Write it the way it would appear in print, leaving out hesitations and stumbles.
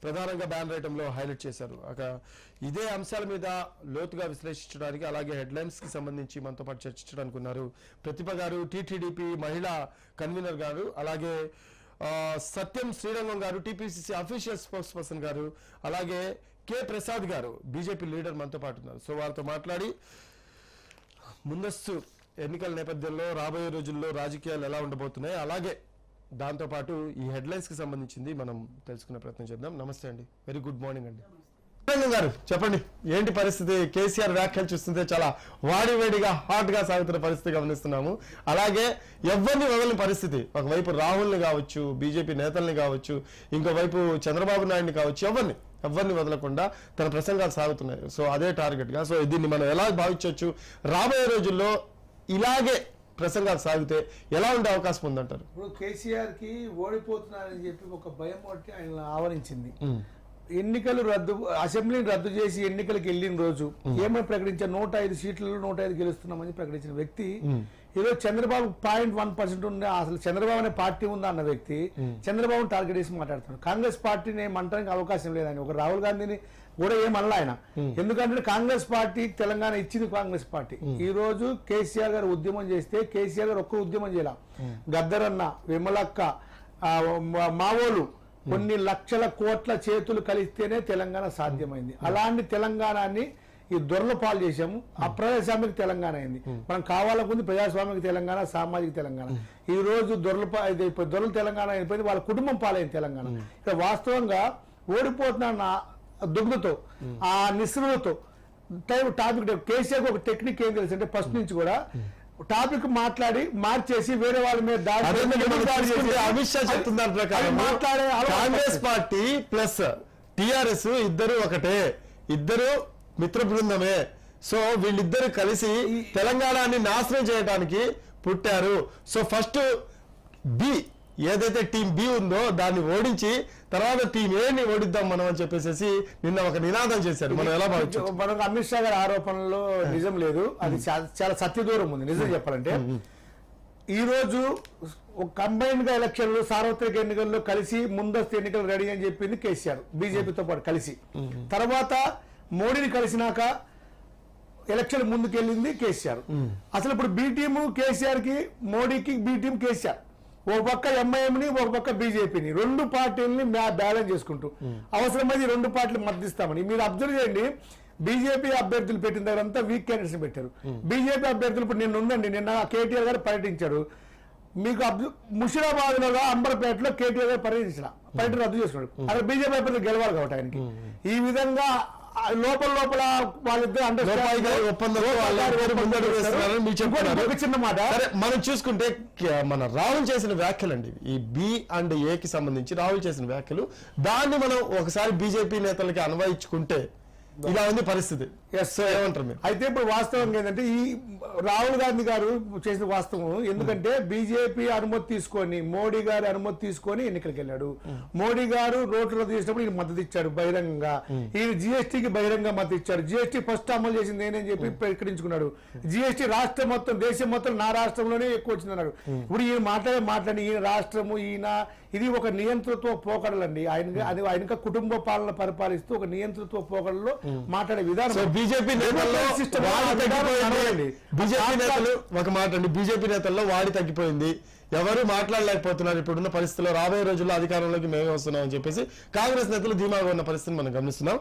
ప్రధానంగా ban రైటంలో highlight చేశారు. ఇదే అంశాల మీద లోతుగా విశ్లేషించడానికి అలాగే హెడ్లైన్స్ కి సంబంధించి మనతో పాటు చర్చించడానికి ఉన్నారు ప్రతిభ గారు, టీటీడీపీ మహిళా కన్వీనర్ గారు, అలాగే సత్యం శ్రీరంగం గారు, టీపీసీసీ అఫీషియల్ స్పోక్స్ పర్సన్ గారు, అలాగే కె ప్రసాద్ గారు, బీజేపీ లీడర్ మనతో పాటు ఉన్నారు. సో వారితో మాట్లాడి ముందస్తు ఎన్నికల నేపథ్యంలో రాబోయే రోజుల్లో రాజకీయాలు ఎలా ఉండబోతున్నాయి, అలాగే దాంతోపాటు ఈ హెడ్లైన్స్ కి సంబంధించింది మనం తెలుసుకునే ప్రయత్నం చేద్దాం. నమస్తే అండి, వెరీ గుడ్ మార్నింగ్ అండి. గారు చెప్పండి, ఏంటి పరిస్థితి? కేసీఆర్ వ్యాఖ్యలు చూస్తుంటే చాలా వాడివేడిగా హాట్ గా సాగుతున్న పరిస్థితి గమనిస్తున్నాము. అలాగే ఎవరిని వదలని పరిస్థితి, ఒకవైపు రాహుల్ని కావచ్చు, బీజేపీ నేతల్ని కావచ్చు, ఇంకోవైపు చంద్రబాబు నాయుడిని కావచ్చు, ఎవరిని వదలకుండా తన ప్రసంగాలు సాగుతున్నాయి. సో అదే టార్గెట్ గా, సో దీన్ని మనం ఎలా భావించవచ్చు? రాబోయే రోజుల్లో ఇలాగే ప్రసంగాలు సాగితే ఎలా ఉండే అవకాశం ఉందంటారు? ఇప్పుడు కేసీఆర్ కి ఓడిపోతున్నారని చెప్పి ఒక భయం ఒకటి ఆయన ఆవరించింది. ఎన్నికలు రద్దు, అసెంబ్లీని రద్దు చేసి ఎన్నికలకు వెళ్ళిన రోజు ఏమని ప్రకటించారు? 105 సీట్లలో 105 గెలుస్తున్నామని ప్రకటించిన వ్యక్తి ఈరోజు చంద్రబాబు 0.1% ఉండే, అసలు చంద్రబాబు అనే పార్టీ ఉందా అన్న వ్యక్తి చంద్రబాబును టార్గెట్ చేసి మాట్లాడుతున్నాడు. కాంగ్రెస్ పార్టీని ఏమంటానికి అవకాశం లేదని ఒక రాహుల్ గాంధీని కూడా ఏమనలా ఆయన. ఎందుకంటే కాంగ్రెస్ పార్టీ తెలంగాణ ఇచ్చింది కాంగ్రెస్ పార్టీ. ఈ రోజు కేసీఆర్ గారు ఉద్యమం చేస్తే కేసీఆర్ గారు ఒక్క ఉద్యమం చేయాల, గద్దరన్న, విమలక్క, మావోలు కొన్ని లక్షల కోట్ల చేతులు కలిస్తేనే తెలంగాణ సాధ్యమైంది. అలాంటి తెలంగాణని ఈ దొరల పాలు చేశాము. అప్రజాస్వామిక తెలంగాణ అయింది. మనం కావాలనుకుంది ప్రజాస్వామిక తెలంగాణ, సామాజిక తెలంగాణ. ఈ రోజు దొరల తెలంగాణ అయిపోయింది, వాళ్ళ కుటుంబం పాలైంది తెలంగాణ. ఇక్కడ వాస్తవంగా ఓడిపోతున్న దుగ్ధతో, ఆ నిస్సృహతో టాపిక్ కేసీఆర్ ఒక టెక్నిక్ ఏం తెలుసు అంటే ఫస్ట్ నుంచి కూడా టాపిక్ మాట్లాడి మార్చేసి వేరే వాళ్ళ మీద అమిత్ షా చెప్తున్నారు ప్రకారం మాట్లాడే కాంగ్రెస్ పార్టీ ప్లస్ టిఆర్ఎస్ ఇద్దరు ఒకటే, ఇద్దరు మిత్ర బృందమే. సో వీళ్ళిద్దరు కలిసి తెలంగాణని నాశనం చేయడానికి పుట్టారు. సో ఫస్ట్ బి ఏదైతే టీం బి ఉందో దాన్ని ఓడించి తర్వాత టీం ఏని ఓడిద్దాం మనం అని చెప్పేసి నిన్న ఒక నినాదం చేశారు. మనం ఎలా భావించాం? మనకు అమిత్ షా గారి ఆరోపణలో నిజం లేదు, అది చాలా సత్యదూరం ఉంది. నిజం చెప్పాలంటే ఈ రోజు కంబైన్డ్ గా ఎలక్షన్లు, సార్వత్రిక ఎన్నికల్లో కలిసి ముందస్తు ఎన్నికలు రెడీ అని చెప్పింది కేసీఆర్ బీజేపీతో పాటు కలిసి. తర్వాత మోడీని కలిసినాక ఎలక్షన్ ముందుకెళ్ళింది కేసీఆర్. అసలు ఇప్పుడు బి టీము కేసీఆర్ కి, మోడీకి బి టీం కేసీఆర్. ఒక పక్క ఎంఐఎంని, ఒక పక్క బీజేపీని, రెండు పార్టీలని బ్యాలెన్స్ చేసుకుంటూ అవసరమైంది రెండు పార్టీలు మద్దతిస్తామని. మీరు అబ్జర్వ్ చేయండి, బీజేపీ అభ్యర్థులు పెట్టిన దగ్గర అంతా వీక్ క్యాండిడేట్స్ పెట్టారు. బీజేపీ అభ్యర్థులు ఇప్పుడు నిన్న ఉందండి, నిన్న కేటీఆర్ గారు పర్యటించారు. మీకు ముషిరాబాద్ లో, అంబర్పేటలో కేటీఆర్ గారు పర్యటన రద్దు చేసుకున్నాడు. అక్కడ బీజేపీ అభ్యర్థులు గెలవాలి కాబట్టి ఆయనకి. ఈ విధంగా లోపల వాళ్ళిద్దరు చిన్న మాట. మనం చూసుకుంటే మన రాహుల్ చేసిన వ్యాఖ్యలు అండి, ఈ బి అండ్ ఏ కి సంబంధించి రాహుల్ చేసిన వ్యాఖ్యలు, దాన్ని మనం ఒకసారి బీజేపీ నేతలకి అన్వయించుకుంటే ఇలా ఉంది పరిస్థితి. ఏమంటారు మీరు? అయితే ఇప్పుడు వాస్తవం ఏంటంటే ఈ రాహుల్ గాంధీ గారు చేసిన వాస్తవం, ఎందుకంటే బీజేపీ అనుమతి తీసుకొని, మోడీ గారి అనుమతి తీసుకొని ఎన్నికలకు వెళ్ళాడు. మోడీ గారు రోడ్లు రద్దు చేసినప్పుడు ఈయన మద్దతు ఇచ్చాడు బహిరంగంగా. ఈయన జిఎస్టీకి బహిరంగ మద్దతు ఇచ్చాడు. జిఎస్టీ ఫస్ట్ అమలు చేసింది నేనని చెప్పి ప్రకటించుకున్నాడు. జిఎస్టీ రాష్ట్రం మొత్తం, దేశం మొత్తం నా రాష్ట్రంలోనే ఎక్కువ వచ్చింది అన్నాడు. ఇప్పుడు ఈయన మాట్లాడి ఈయన రాష్ట్రము, ఈయన ఇది ఒక నియంతృత్వ పోకడలండి. ఆయన కుటుంబ పాలన పరిపాలిస్తూ ఒక నియంతృత్వ పోకడలో మాట్లాడే విధానం. బీజేపీ నేతల్లో ఒక మాట అండి, బీజేపీ నేతల్లో వాడి తగ్గిపోయింది, ఎవరు మాట్లాడలేకపోతున్నారు ఇప్పుడున్న పరిస్థితుల్లో. రాబోయే రోజుల్లో అధికారంలోకి మేమే వస్తున్నాం అని చెప్పేసి కాంగ్రెస్ నేతలు ధీమాగా ఉన్న పరిస్థితిని మనం గమనిస్తున్నాం.